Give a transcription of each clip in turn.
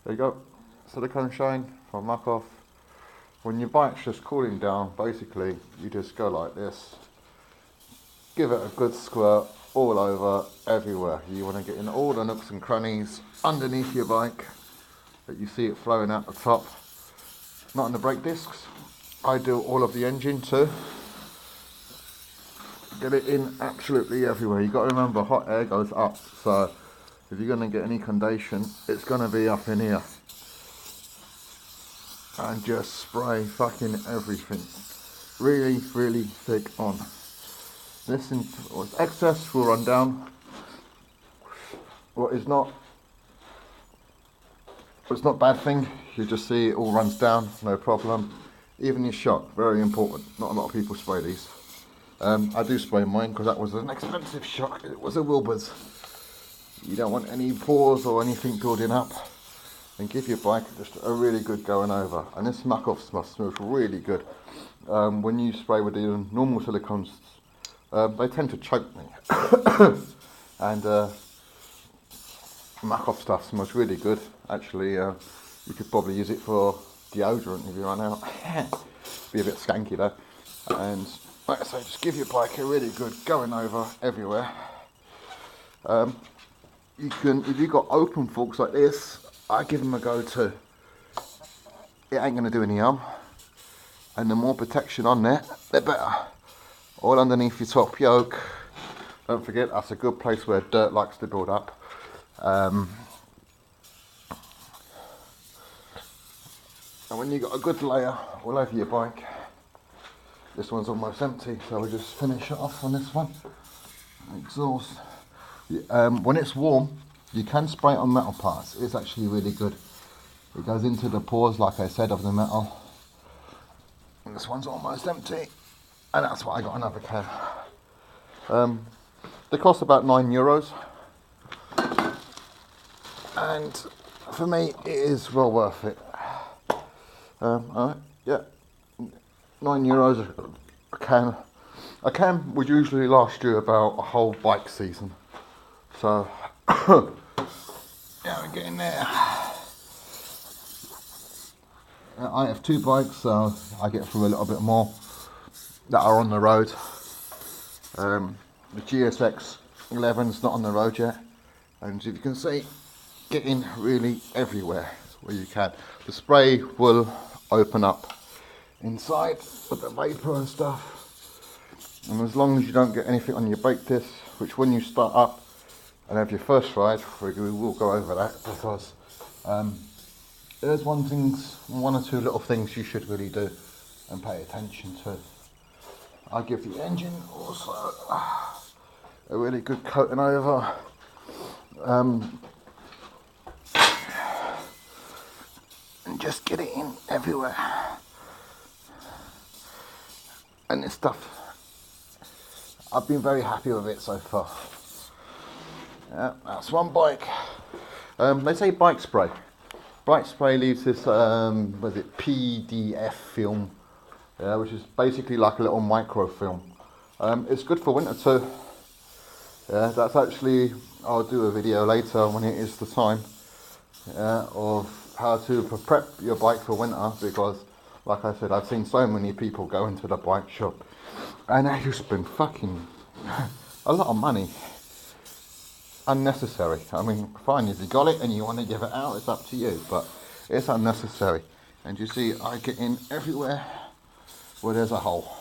There you go, silicone shine from Muck-Off. When your bike's just cooling down, basically you just go like this, give it a good squirt all over, everywhere. You want to get in all the nooks and crannies underneath your bike that you see it flowing out the top. Not on the brake discs. I do all of the engine too. Get it in absolutely everywhere. You've got to remember, hot air goes up, so if you're going to get any condensation, it's going to be up in here. And just spray fucking everything. Really, really thick on. This what's excess will run down. What is not, it's not a bad thing. You just see it all runs down, no problem. Even your shock, very important. Not a lot of people spray these. I do spray mine because that was an expensive shock. It was a Wilbur's. You don't want any pores or anything building up. And give your bike just a really good going over. And this Muck-Off smells really good. When you spray with the normal silicones, they tend to choke me. And Muck-Off stuff smells really good. Actually, you could probably use it for deodorant if you run out. Be a bit skanky though. And like I say, just give your bike a really good going over everywhere. You can, if you've got open forks like this, I give them a go too. It ain't going to do any harm. And the more protection on there, the better. All underneath your top yoke. Don't forget, that's a good place where dirt likes to build up. And when you've got a good layer all over your bike, this one's almost empty, so we'll just finish it off on this one. Exhaust. When it's warm, you can spray it on metal parts. It's actually really good. It goes into the pores, like I said, of the metal. And this one's almost empty, and that's why I got another can. They cost about €9, and for me, it is well worth it. Alright, yeah, €9 a can. A can would usually last you about a whole bike season. So, yeah, we're getting there. I have two bikes, so I get through a little bit more that are on the road. The GSX 11's not on the road yet, and as you can see, getting really everywhere where you can. The spray will open up inside with the vapor and stuff, and as long as you don't get anything on your brake disc, which when you start up and have your first ride, we will go over that, because there's one or two little things you should really do and pay attention to. I give the engine also a really good coating over. And just get it in everywhere. And this stuff, I've been very happy with it so far. Yeah, that's one bike. They say bike spray. Bike spray leaves this, was it PDF film, which is basically like a little microfilm. It's good for winter too. Yeah, that's actually, I'll do a video later when it is the time, of how to prep your bike for winter, because like I said, I've seen so many people go into the bike shop and they just spend fucking a lot of money. Unnecessary. I mean, fine, if you got it and you want to give it out, it's up to you, but it's unnecessary. And you see, I get in everywhere where there's a hole.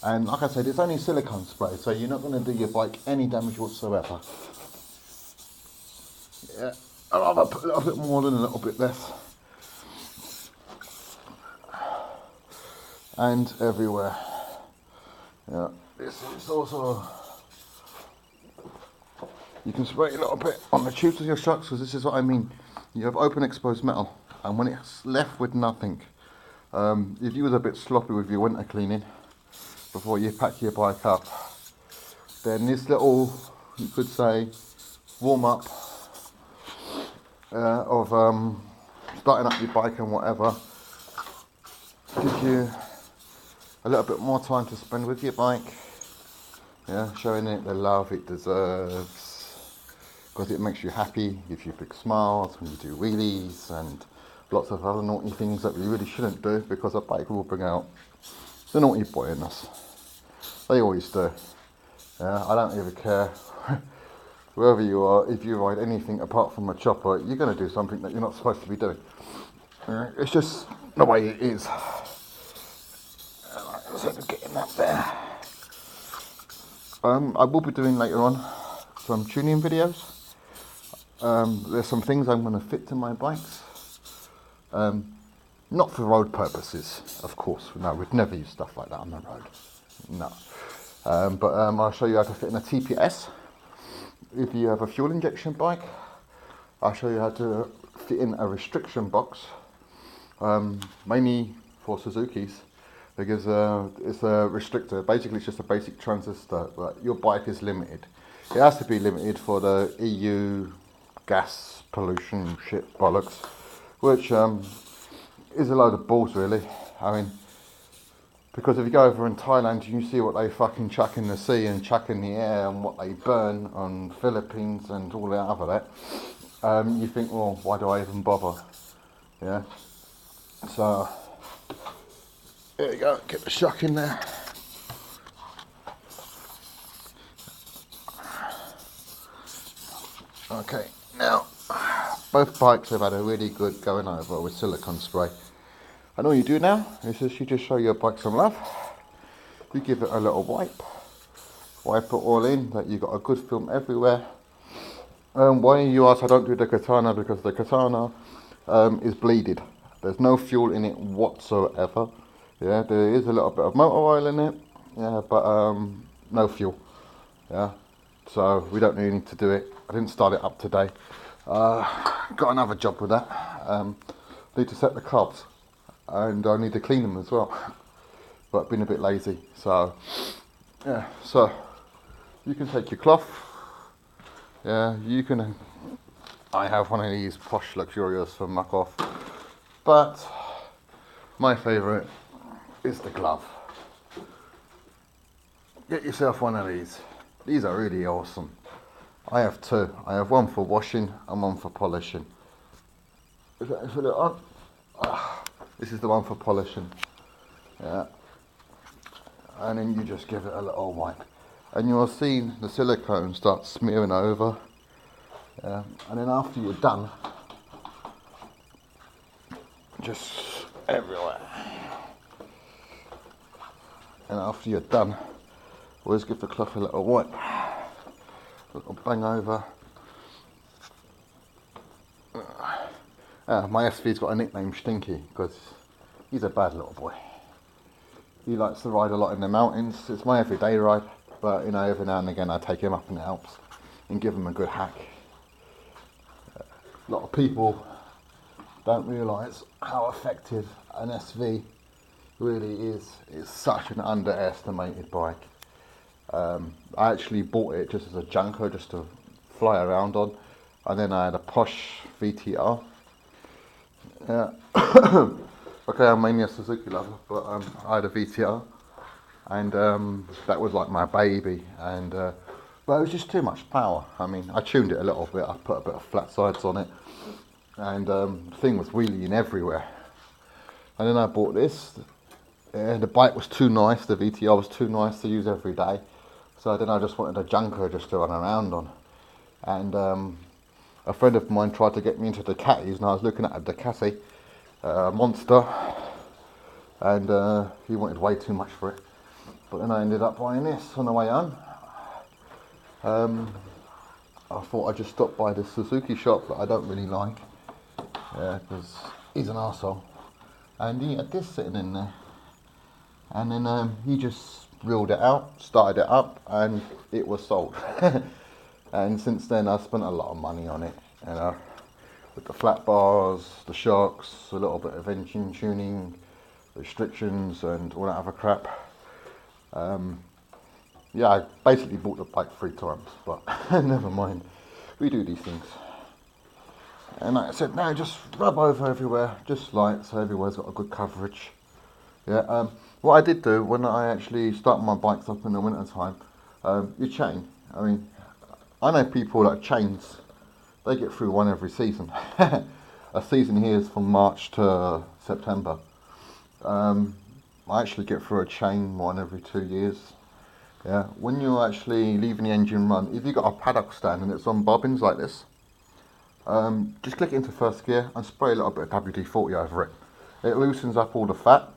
And like I said, it's only silicone spray, so you're not going to do your bike any damage whatsoever. Yeah, I'd rather put a little bit more than a little bit less. And everywhere. Yeah, this is also, you can spray a little bit on the tubes of your shocks, because this is what I mean. You have open exposed metal, and when it's left with nothing, if you was a bit sloppy with your winter cleaning before you pack your bike up, then this little, you could say, warm up of starting up your bike and whatever, gives you a little bit more time to spend with your bike. Yeah, showing it the love it deserves. because it makes you happy, gives you big smiles when you do wheelies and lots of other naughty things that we really shouldn't do, because a bike will bring out the naughty boy in us. They always do. Yeah, I don't even care wherever you are. If you ride anything apart from a chopper, you're going to do something that you're not supposed to be doing. It's just the way it is. So getting that there. I will be doing later on some tuning videos. There's some things I'm going to fit to my bikes. Not for road purposes, of course. No, we'd never use stuff like that on the road. No. But I'll show you how to fit in a TPS. If you have a fuel injection bike, I'll show you how to fit in a restriction box, mainly for Suzuki's, because it's a restrictor. Basically, it's just a basic transistor, but your bike is limited. It has to be limited for the EU gas pollution shit bollocks, which is a load of balls, really. I mean, because if you go over in Thailand, you see what they fucking chuck in the sea and chuck in the air and what they burn on Philippines and all that other that. You think, well, why do I even bother? Yeah. So, there you go, get the shock in there. Okay, now, both bikes have had a really good going over with silicone spray. And all you do now is you just show your bike some love. You give it a little wipe it all in, that you got a good film everywhere. Why you ask, I don't do the katana, because the katana is bleeded. There's no fuel in it whatsoever. Yeah, there is a little bit of motor oil in it, yeah, but no fuel. Yeah, so we don't really need to do it. I didn't start it up today. Got another job with that. Need to set the carbs, and I need to clean them as well, but been a bit lazy. So yeah, so you can take your cloth. Yeah, you can. I have one of these posh luxurious from Muck Off, but my favourite is the glove. Get yourself one of these. These are really awesome. I have two. I have one for washing and one for polishing. Is that if it on? This is the one for polishing. Yeah. And then you just give it a little wipe, and you'll see the silicone start smearing over. Yeah. And then after you're done, just everywhere. And after you're done, always give the cloth a little wipe, a little bang over. My SV's got a nickname, Stinky, because he's a bad little boy. He likes to ride a lot in the mountains. It's my everyday ride, but you know, every now and again I take him up in the Alps and give him a good hack. A lot of people don't realise how effective an SV really is. It's such an underestimated bike. I actually bought it just as a junker, just to fly around on, and then I had a posh VTR. Yeah. Okay, I'm mainly a Suzuki lover, but I had a VTR, and that was like my baby, and but it was just too much power. I mean, I tuned it a little bit, I put a bit of flat sides on it, and the thing was wheeling everywhere. And then I bought this, and the bike was too nice, the VTR was too nice to use every day, so then I just wanted a junker just to run around on. And a friend of mine tried to get me into Ducatis, and I was looking at a Ducati Monster, and he wanted way too much for it. But then I ended up buying this on the way home. I thought I'd just stop by the Suzuki shop that I don't really like, because he's an arsehole. And he had this sitting in there. And then he just reeled it out, started it up, and it was sold. And since then I've spent a lot of money on it, you know, with the flat bars, the shocks, a little bit of engine tuning, restrictions and all that other crap. Yeah, I basically bought the bike 3 times, but never mind, we do these things. And like I said, now just rub over everywhere, just light, so everywhere's got a good coverage. Yeah, what I did do when I actually start my bikes up in the winter time, your chain, I mean, I know people that chains they get through one every season. A season here is from March to September. I actually get through a chain one every 2 years. Yeah, when you're actually leaving the engine run, if you've got a paddock stand and it's on bobbins like this, just click it into first gear and spray a little bit of WD-40 over it. It loosens up all the fat,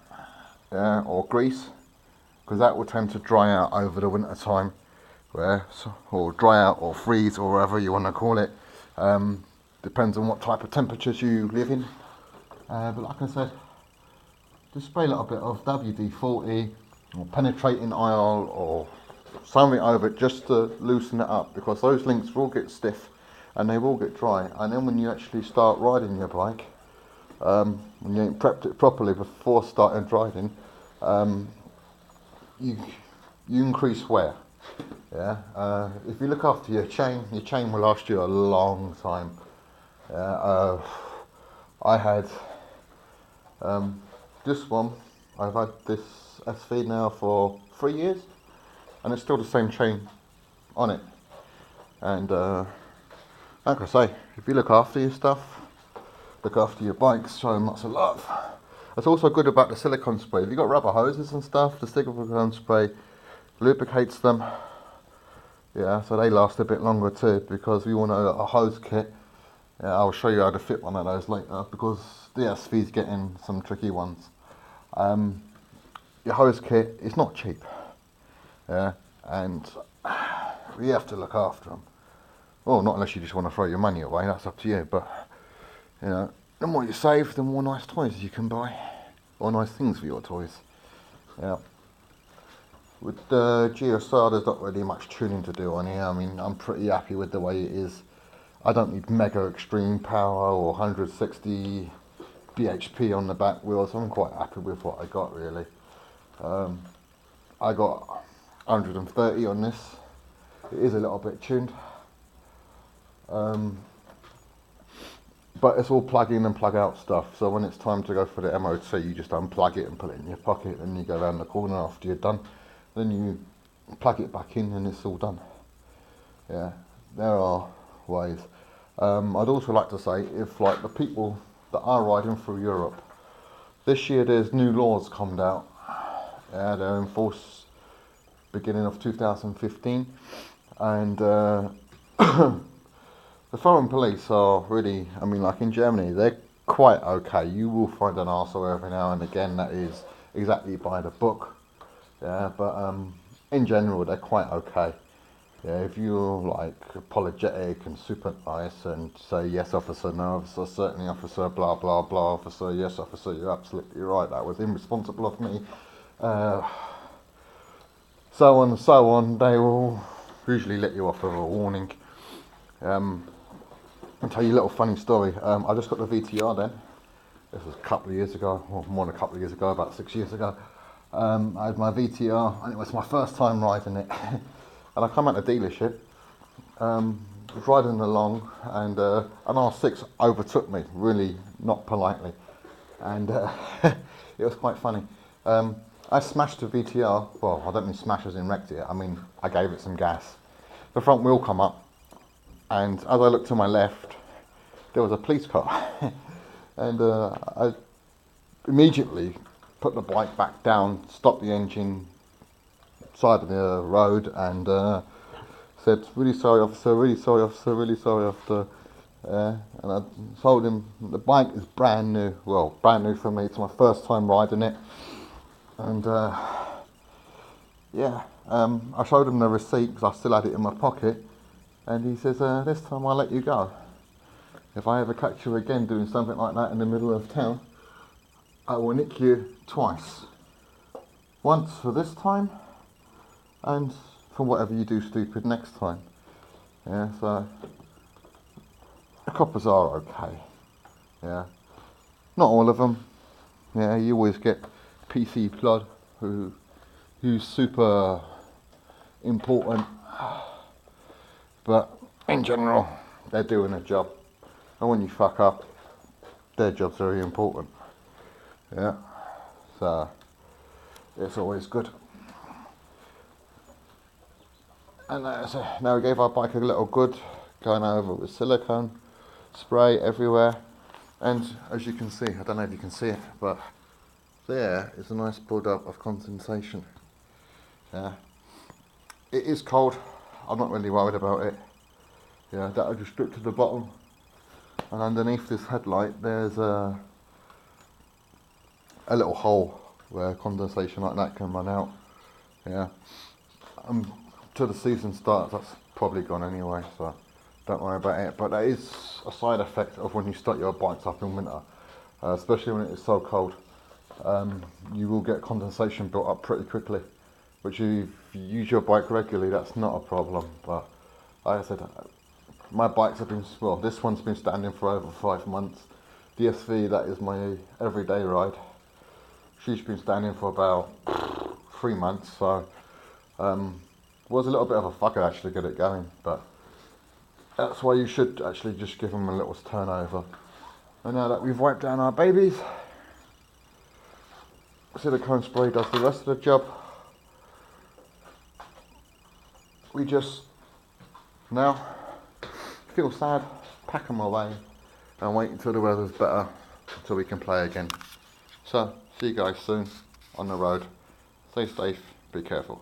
yeah, or grease, because that will tend to dry out over the winter time, or dry out or freeze or whatever you want to call it. Depends on what type of temperatures you live in. But like I said, just spray a little bit of WD-40 or penetrating oil or something over it just to loosen it up, because those links will get stiff and they will get dry. And then when you actually start riding your bike, when you ain't prepped it properly before starting riding, you increase wear. Yeah. If you look after your chain will last you a long time. Yeah. I had this one. I've had this SV now for 3 years, and it's still the same chain on it. And like I say, if you look after your stuff, look after your bikes, show them lots of love. It's also good about the silicone spray. If you've got rubber hoses and stuff, the silicone spray lubricates them. Yeah, so they last a bit longer too, because we want a hose kit. Yeah, I'll show you how to fit one of those later, because the SV's getting some tricky ones. Your hose kit is not cheap. Yeah, and you have to look after them. Well, not unless you just want to throw your money away, that's up to you, but you know, the more you save, the more nice toys you can buy, or nice things for your toys. Yeah. With the GSR, there's not really much tuning to do on here. I mean, I'm pretty happy with the way it is. I don't need mega extreme power or 160 bhp on the back wheels. I'm quite happy with what I got, really. I got 130 on this. It is a little bit tuned. But it's all plug in and plug out stuff, so when it's time to go for the MOT, you just unplug it and put it in your pocket, and you go around the corner after you're done, then you plug it back in and it's all done. Yeah, there are ways. I'd also like to say, if like the people that are riding through Europe, this year there's new laws come out. Yeah, they're in force beginning of 2015, and the foreign police are really, I mean, like in Germany, they're quite okay. You will find an arsehole every now and again that is exactly by the book. Yeah, but in general, they're quite okay. Yeah, if you're like apologetic and super nice and say yes officer, no officer, certainly officer, blah blah blah officer, yes officer, you're absolutely right, that was irresponsible of me, so on and so on, they will usually let you off with a warning. I'll tell you a little funny story. I just got the VTR then. This was a couple of years ago, or more than a couple of years ago, about 6 years ago. I had my VTR, and it was my first time riding it. And I come out the dealership, was riding along, and an R6 overtook me, really not politely. And it was quite funny. I smashed the VTR, well, I don't mean smash as in wrecked it, I mean I gave it some gas. The front wheel come up, and as I looked to my left, there was a police car. And I immediately put the bike back down, stopped the engine, side of the road, and said, really sorry officer, really sorry officer, really sorry officer. And I told him the bike is brand new, well, brand new for me, it's my first time riding it. And yeah, I showed him the receipt because I still had it in my pocket, and he says, this time I'll let you go. If I ever catch you again doing something like that in the middle of town, I will nick you twice. Once for this time, and for whatever you do stupid next time. Yeah, so the coppers are okay. Yeah, not all of them. Yeah, you always get PC plod who's super important, but in general they're doing a job, and when you fuck up, their job's very important. Yeah, so it's always good. And now we gave our bike a little good going over with silicone spray everywhere. And as you can see, I don't know if you can see it, but there is a nice build-up of condensation. Yeah, it is cold. I'm not really worried about it. Yeah, that'll just drip to the bottom. And underneath this headlight, there's a little hole where condensation like that can run out. Yeah, till the season starts, that's probably gone anyway, so don't worry about it. But that is a side effect of when you start your bikes up in winter, especially when it is so cold. You will get condensation built up pretty quickly, which if you use your bike regularly, that's not a problem. But like I said, my bikes have been, well, this one's been standing for over 5 months. The SV, that is my everyday ride, she's been standing for about 3 months, so was a little bit of a fucker actually to get it going, but that's why you should actually just give them a little turnover. And now that we've wiped down our babies, silicone spray does the rest of the job. We just now feel sad, pack them away and wait until the weather's better until we can play again. So see you guys soon on the road. Stay safe, be careful.